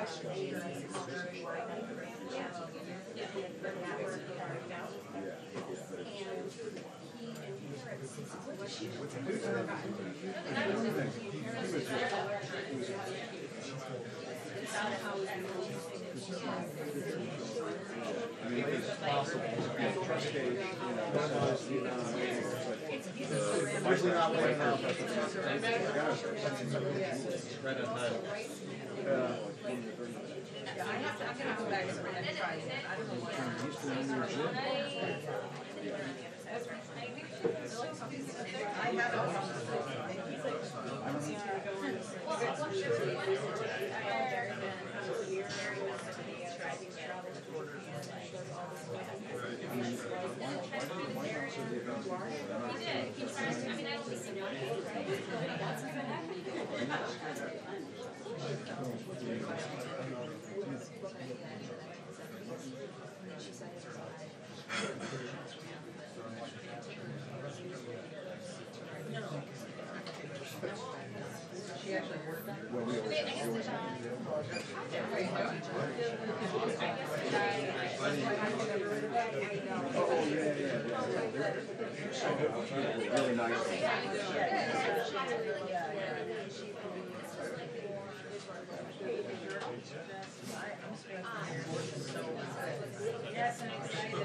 I mean, it's possible. Trust stage, usually not laying out. Right at night. I'm gonna go back and try again. I don't know why. I Really nice. Yes, I'm excited.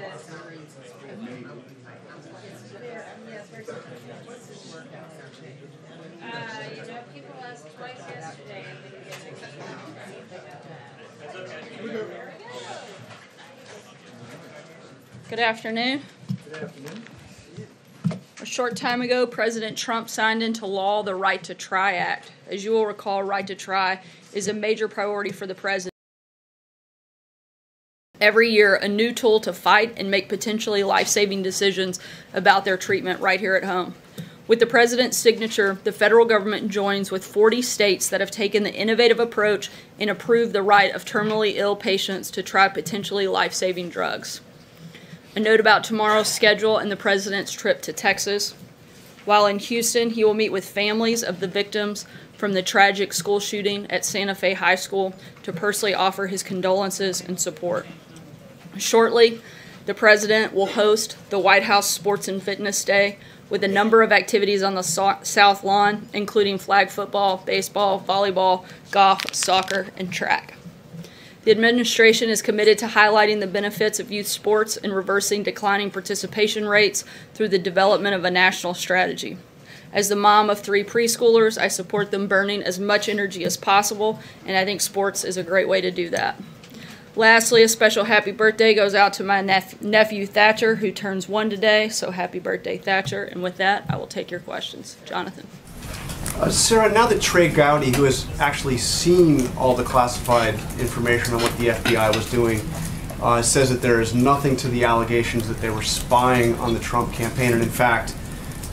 People asked twice yesterday. Good afternoon. Good afternoon. A short time ago, President Trump signed into law the Right to Try Act. As you will recall, Right to Try is a major priority for the president. Every year, a new tool to fight and make potentially life-saving decisions about their treatment right here at home. With the president's signature, the federal government joins with 40 states that have taken the innovative approach and approved the right of terminally ill patients to try potentially life-saving drugs. A note about tomorrow's schedule and the president's trip to Texas. While in Houston, he will meet with families of the victims from the tragic school shooting at Santa Fe High School to personally offer his condolences and support. Shortly, the president will host the White House Sports and Fitness Day with a number of activities on the South Lawn, including flag football, baseball, volleyball, golf, soccer, and track. The administration is committed to highlighting the benefits of youth sports and reversing declining participation rates through the development of a national strategy. As the mom of 3 preschoolers, I support them burning as much energy as possible, and I think sports is a great way to do that. Lastly, a special happy birthday goes out to my nephew Thatcher, who turns 1 today, so happy birthday, Thatcher. And with that, I will take your questions. Jonathan. Sarah, now that Trey Gowdy, who has actually seen all the classified information on what the FBI was doing, says that there is nothing to the allegations that they were spying on the Trump campaign, and in fact,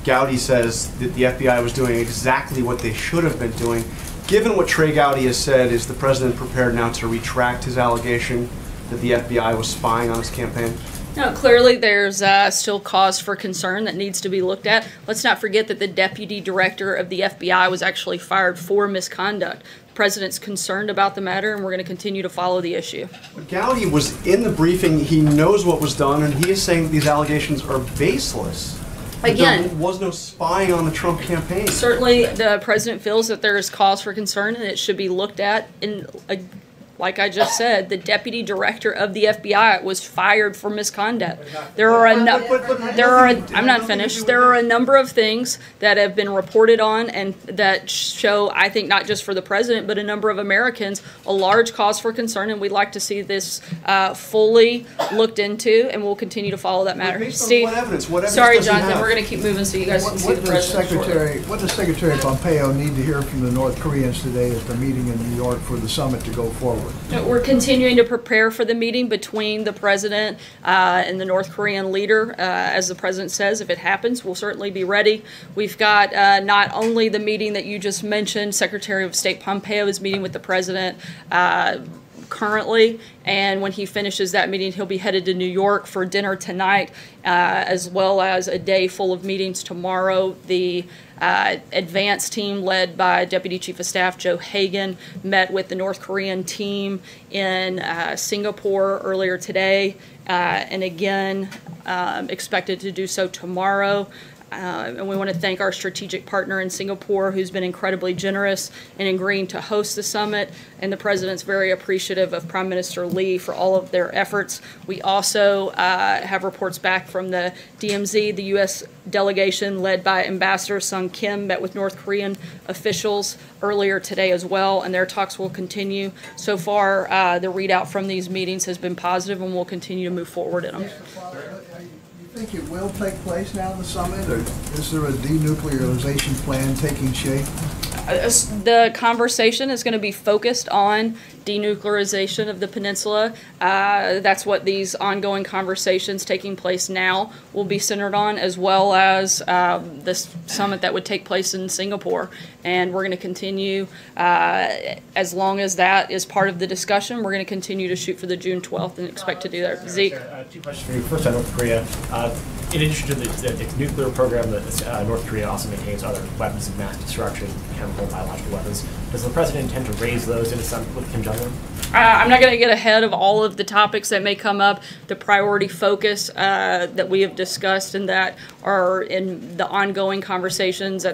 Gowdy says that the FBI was doing exactly what they should have been doing. Given what Trey Gowdy has said, is the president prepared now to retract his allegation that the FBI was spying on his campaign? No, clearly there's still cause for concern that needs to be looked at. Let's not forget that the deputy director of the FBI was actually fired for misconduct. The president's concerned about the matter, and we're going to continue to follow the issue. But Gowdy was in the briefing. He knows what was done, and he is saying that these allegations are baseless. Again, there was no spying on the Trump campaign. Certainly the president feels that there is cause for concern and it should be looked at. Like I just said, the deputy director of the FBI was fired for misconduct. There are I'm not finished. There are a number of things that have been reported on and that show, I think, not just for the president, but a number of Americans, a large cause for concern, and we'd like to see this fully looked into, and we'll continue to follow that matter. Steve, what evidence? What evidence sorry, Jonathan, we're going to keep moving so you guys can see the president. What does Secretary Pompeo need to hear from the North Koreans today at the meeting in New York for the summit to go forward? We're continuing to prepare for the meeting between the president and the North Korean leader. As the president says, if it happens, we'll certainly be ready. We've got not only the meeting that you just mentioned, Secretary of State Pompeo is meeting with the president currently, and when he finishes that meeting, he'll be headed to New York for dinner tonight, as well as a day full of meetings tomorrow. The Advance team led by Deputy Chief of Staff Joe Hagan met with the North Korean team in Singapore earlier today, and again expected to do so tomorrow. And we want to thank our strategic partner in Singapore, who's been incredibly generous in agreeing to host the summit, and the President's very appreciative of Prime Minister Lee for all of their efforts. We also have reports back from the DMZ. The U.S. delegation led by Ambassador Sung Kim met with North Korean officials earlier today as well, and their talks will continue. So far, the readout from these meetings has been positive, and we'll continue to move forward in them. Do you think it will take place now in the summit, or is there a denuclearization plan taking shape? The conversation is going to be focused on denuclearization of the peninsula. That's what these ongoing conversations taking place now will be centered on, as well as this summit that would take place in Singapore. And we're going to continue, as long as that is part of the discussion, we're going to continue to shoot for the June 12th and expect to do that. Zeke? Two questions for you. First on North Korea. In addition to the nuclear program, that North Korea also maintains other weapons of mass destruction, chemical and biological weapons. Does the President intend to raise those in a summit with Kim Jong-un? I'm not going to get ahead of all of the topics that may come up. The priority focus that we have discussed and that are in the ongoing conversations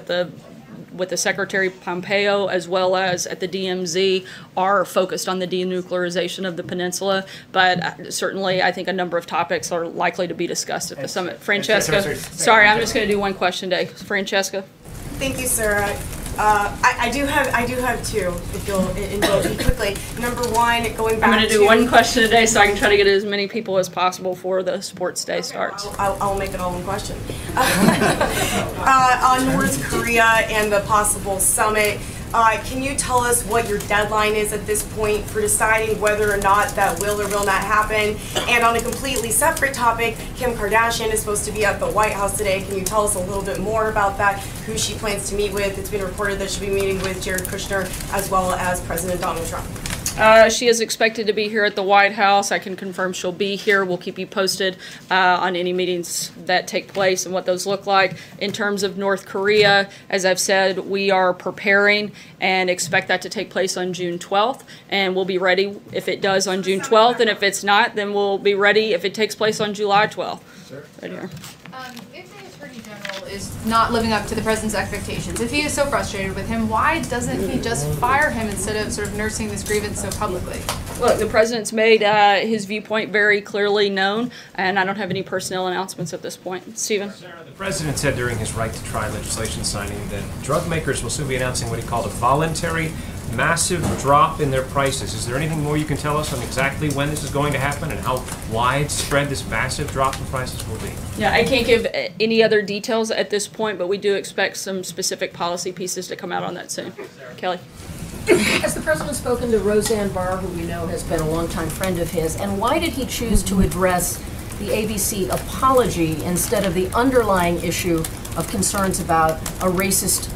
with the Secretary Pompeo as well as at the DMZ are focused on the denuclearization of the peninsula. But certainly I think a number of topics are likely to be discussed at the summit. Francesca, sorry, I'm just going to do one question today. Francesca. Thank you, Sarah. I do have two, if you'll indulge me quickly. Number one, going back to... I'm going to do one question a day so I can try to get as many people as possible before the sports day starts. I'll make it all one question. On North Korea and the possible summit, can you tell us what your deadline is at this point for deciding whether or not that will or will not happen? And on a completely separate topic, Kim Kardashian is supposed to be at the White House today. Can you tell us a little bit more about that, who she plans to meet with? It's been reported that she'll be meeting with Jared Kushner as well as President Donald Trump. She is expected to be here at the White House. I can confirm she'll be here. We'll keep you posted on any meetings that take place and what those look like. In terms of North Korea, as I've said, we are preparing and expect that to take place on June 12th. And we'll be ready if it does on June 12th. And if it's not, then we'll be ready if it takes place on July 12th. Right here. If the Attorney General is not living up to the President's expectations, if he is so frustrated with him, why doesn't he just fire him instead of sort of nursing this grievance so publicly? Look, the President's made his viewpoint very clearly known, and I don't have any personnel announcements at this point. Stephen? Sarah, the President said during his right to try legislation signing that drug makers will soon be announcing what he called a voluntary massive drop in their prices. Is there anything more you can tell us on exactly when this is going to happen and how widespread this massive drop in prices will be? Yeah, I can't give any other details at this point, but we do expect some specific policy pieces to come out on that soon. Kelly? Has the President spoken to Roseanne Barr, who we know has been a longtime friend of his, and why did he choose to address the ABC apology instead of the underlying issue of concerns about a racist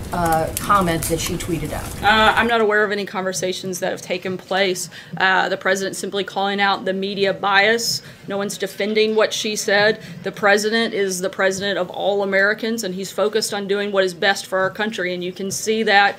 comment that she tweeted out? I'm not aware of any conversations that have taken place. The President simply calling out the media bias. No one's defending what she said. The President is the President of all Americans, and he's focused on doing what is best for our country. And you can see that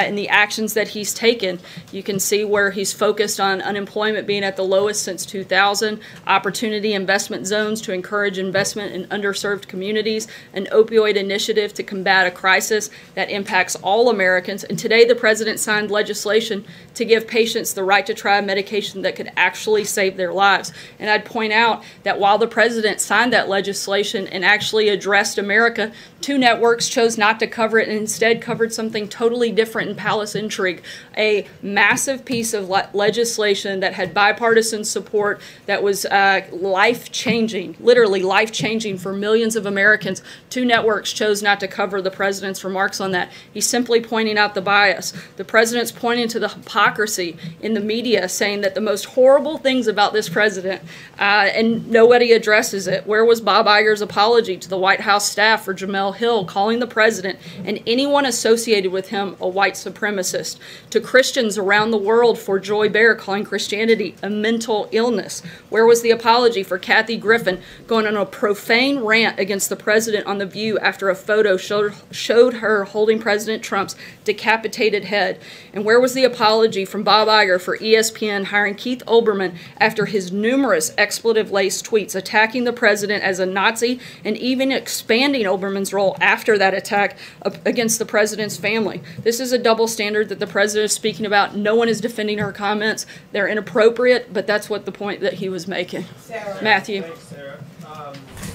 in the actions that he's taken. You can see where he's focused on unemployment being at the lowest since 2000, opportunity investment zones to encourage investment in underserved communities, an opioid initiative to combat a crisis that impacts all Americans. And today the President signed legislation to give patients the right to try a medication that could actually save their lives. And I'd point out that while the President signed that legislation and actually addressed America, two networks chose not to cover it and instead covered something totally different in Palace Intrigue, a massive piece of legislation that had bipartisan support that was life-changing, literally life-changing for millions of Americans. Two networks chose not to cover the President's remarks on that. that. He's simply pointing out the bias. The president's pointing to the hypocrisy in the media, saying that the most horrible things about this president, and nobody addresses it. Where was Bob Iger's apology to the White House staff for Jamel Hill calling the president and anyone associated with him a white supremacist? To Christians around the world for Joy Behar calling Christianity a mental illness? Where was the apology for Kathy Griffin going on a profane rant against the president on The View after a photo showed her holding President Trump's decapitated head? And where was the apology from Bob Iger for ESPN hiring Keith Olbermann after his numerous expletive-laced tweets attacking the president as a Nazi and even expanding Olbermann's role after that attack against the president's family? This is a double standard that the president is speaking about. No one is defending her comments. They're inappropriate, but that's what the point that he was making. Sarah. Matthew. Thanks, Sarah.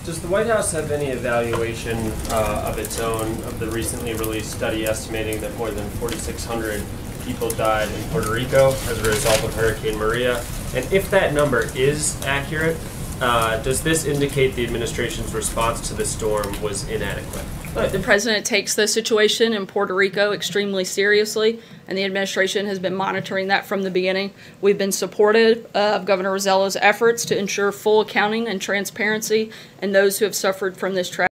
Does the White House have any evaluation of its own of the recently released study estimating that more than 4,600 people died in Puerto Rico as a result of Hurricane Maria? And if that number is accurate, does this indicate the administration's response to the storm was inadequate? But the president takes the situation in Puerto Rico extremely seriously, and the administration has been monitoring that from the beginning. We've been supportive of Governor Rozela's efforts to ensure full accounting and transparency, and those who have suffered from this tragedy.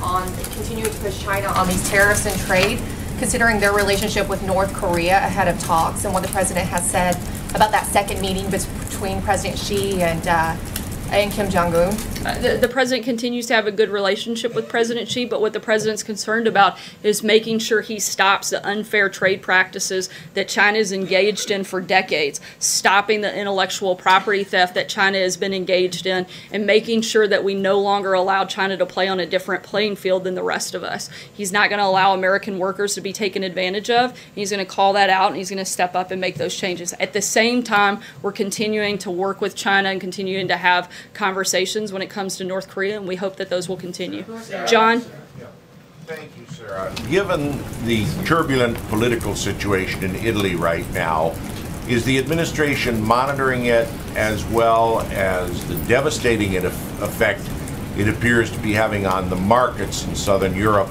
On continuing to push China on these tariffs and trade, considering their relationship with North Korea ahead of talks, and what the president has said about that second meeting between President Xi and Kim Jong-un? The president continues to have a good relationship with President Xi, but what the president's concerned about is making sure he stops the unfair trade practices that China is engaged in for decades, stopping the intellectual property theft that China has been engaged in, and making sure that we no longer allow China to play on a different playing field than the rest of us. He's not going to allow American workers to be taken advantage of. He's going to call that out, and he's going to step up and make those changes. At the same time, we're continuing to work with China and continuing to have conversations when it comes to North Korea, and we hope that those will continue. John? Thank you, Sarah. Given the turbulent political situation in Italy right now, is the administration monitoring it as well as the devastating effect it appears to be having on the markets in Southern Europe?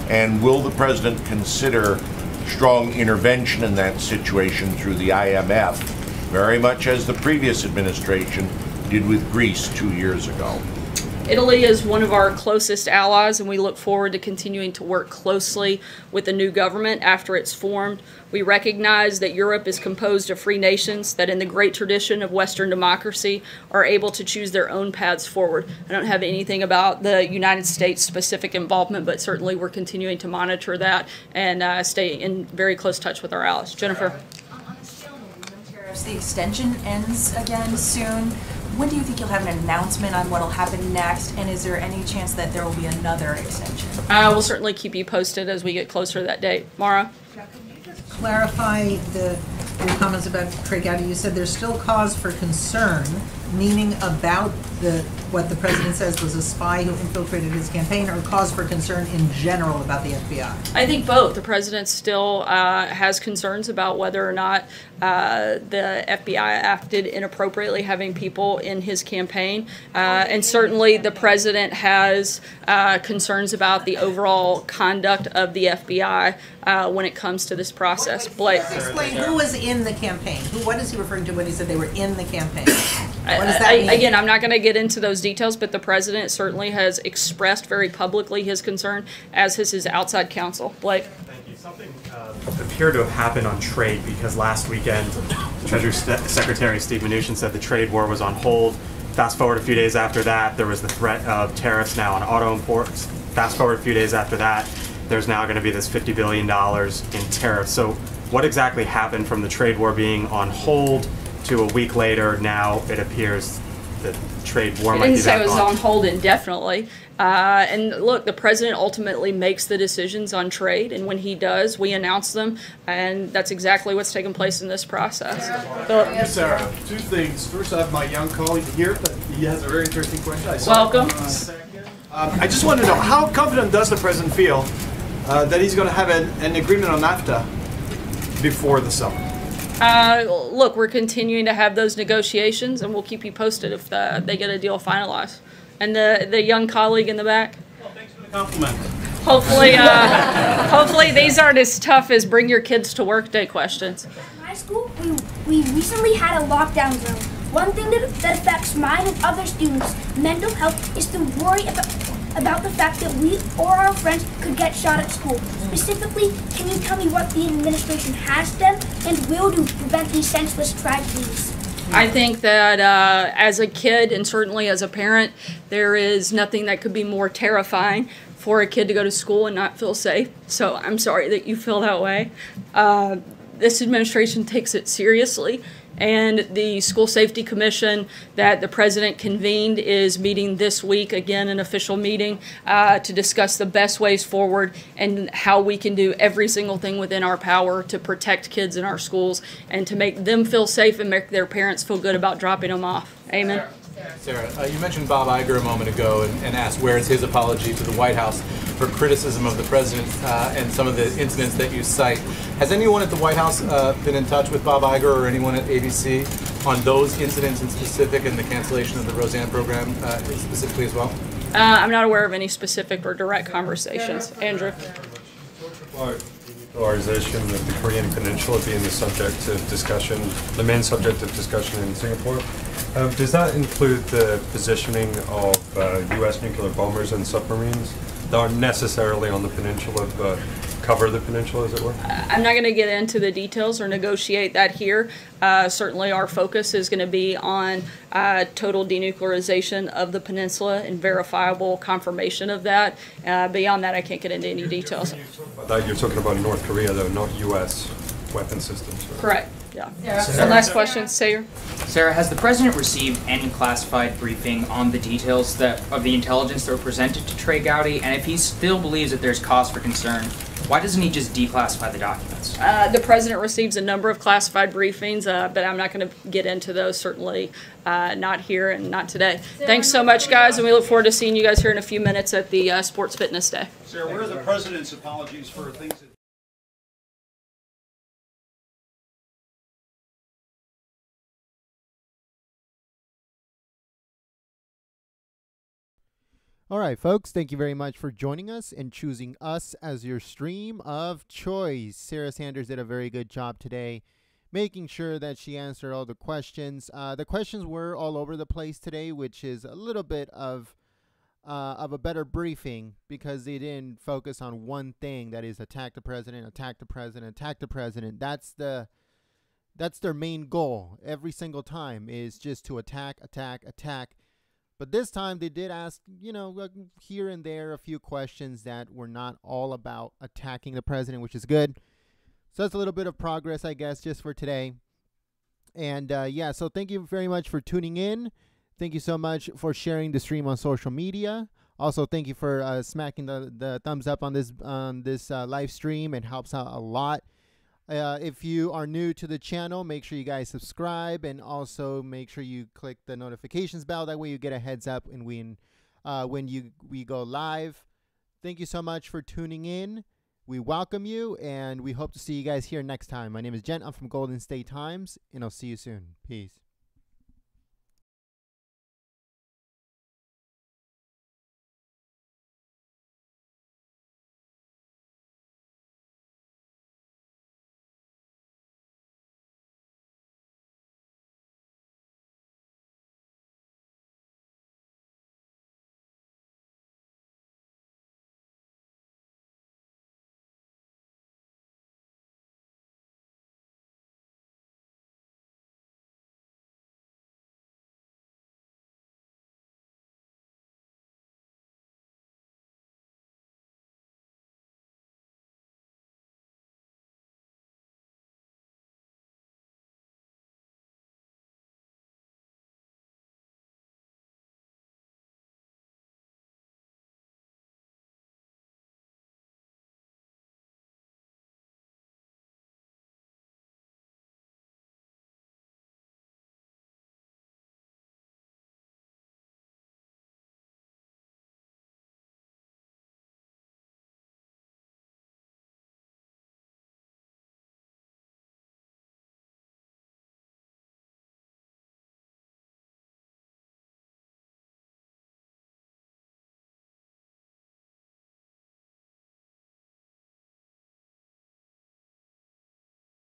And will the president consider strong intervention in that situation through the IMF, very much as the previous administration did with Greece 2 years ago? Italy is one of our closest allies, and we look forward to continuing to work closely with the new government after it's formed. We recognize that Europe is composed of free nations that, in the great tradition of Western democracy, are able to choose their own paths forward. I don't have anything about the United States' specific involvement, but certainly we're continuing to monitor that and stay in very close touch with our allies. Jennifer? On the scale of no tariffs, the extension ends again soon. When do you think you'll have an announcement on what will happen next, and is there any chance that there will be another extension? We'll certainly keep you posted as we get closer to that date. Mara? Clarify your comments about Trey Gowdy. You said there's still cause for concern, meaning about what the president says was a spy who infiltrated his campaign, or cause for concern in general about the FBI? I think both. The president still has concerns about whether or not the FBI acted inappropriately, having people in his campaign. And certainly the president has concerns about the overall conduct of the FBI when it comes to this process. Blake? Explain who was in the campaign. What is he referring to when he said they were in the campaign? What does that mean? Again, I'm not going to get into those details, but the president certainly has expressed very publicly his concern, as has his outside counsel. Blake? Thank you. Something appeared to have happened on trade, because last weekend Treasury Secretary Steve Mnuchin said the trade war was on hold. Fast forward a few days after that, there was the threat of tariffs now on auto imports. Fast forward a few days after that, there's now going to be this $50 billion in tariffs. So what exactly happened from the trade war being on hold to a week later? Now it appears the trade war I might didn't be say back it was on. on hold indefinitely. And look, the president ultimately makes the decisions on trade, and when he does, we announce them, and that's exactly what's taking place in this process. Philip? Yes, Sarah. Two things. First, I have my young colleague here, but he has a very interesting question. Welcome. I just want to know, how confident does the president feel that he's going to have an agreement on NAFTA before the summer? Look, we're continuing to have those negotiations, and we'll keep you posted if they get a deal finalized. And the young colleague in the back? Well, thanks for the compliment. Hopefully these aren't as tough as bring your kids to work day questions. My school, we recently had a lockdown zone. One thing that affects mine and other students' mental health is to worry about the fact that we or our friends could get shot at school. Specifically, can you tell me what the administration has done and will do to prevent these senseless tragedies? I think that as a kid and certainly as a parent, there is nothing that could be more terrifying for a kid to go to school and not feel safe. So I'm sorry that you feel that way. This administration takes it seriously, and the School Safety Commission that the president convened is meeting this week, again an official meeting, to discuss the best ways forward and how we can do every single thing within our power to protect kids in our schools and to make them feel safe and make their parents feel good about dropping them off. Amen. Sarah, you mentioned Bob Iger a moment ago and asked where is his apology to the White House for criticism of the president and some of the incidents that you cite. Has anyone at the White House been in touch with Bob Iger or anyone at ABC on those incidents in specific and the cancellation of the Roseanne program specifically as well? I'm not aware of any specific or direct conversations. Andrew? Denuclearization of the Korean Peninsula being the subject of discussion, the main subject of discussion in Singapore. Does that include the positioning of U.S. nuclear bombers and submarines that aren't necessarily on the peninsula, but cover the peninsula, as it were? I'm not going to get into the details or negotiate that here. Certainly our focus is going to be on total denuclearization of the peninsula and verifiable confirmation of that. Beyond that, I can't get into any details. You're talking about North Korea, though, not U.S. weapon systems. Right? Correct. Yeah. Sarah. Last question, Sayer. Sarah, has the president received any classified briefing on the details of the intelligence that were presented to Trey Gowdy? And if he still believes that there's cause for concern, why doesn't he just declassify the documents? The president receives a number of classified briefings, but I'm not going to get into those, certainly not here and not today. Thanks so much, guys, and we look forward to seeing you guys here in a few minutes at the Sports Fitness Day. Sarah, where are the president's apologies for things that All right, folks, thank you very much for joining us and choosing us as your stream of choice. Sarah Sanders did a very good job today, making sure that she answered all the questions. The questions were all over the place today, which is a little bit of a better briefing because they didn't focus on one thing, that is attack the president, attack the president, attack the president. That's their main goal every single time, is just to attack, attack, attack. But this time they did ask, here and there a few questions that were not all about attacking the president, which is good. So that's a little bit of progress, I guess, just for today. And yeah, so thank you very much for tuning in. Thank you so much for sharing the stream on social media. Also, thank you for smacking the thumbs up on this live stream. It helps out a lot. If you are new to the channel, make sure you guys subscribe and also make sure you click the notifications bell. That way you get a heads up when we go live. Thank you so much for tuning in. We welcome you and we hope to see you guys here next time. My name is Jen. I'm from Golden State Times, and I'll see you soon. Peace.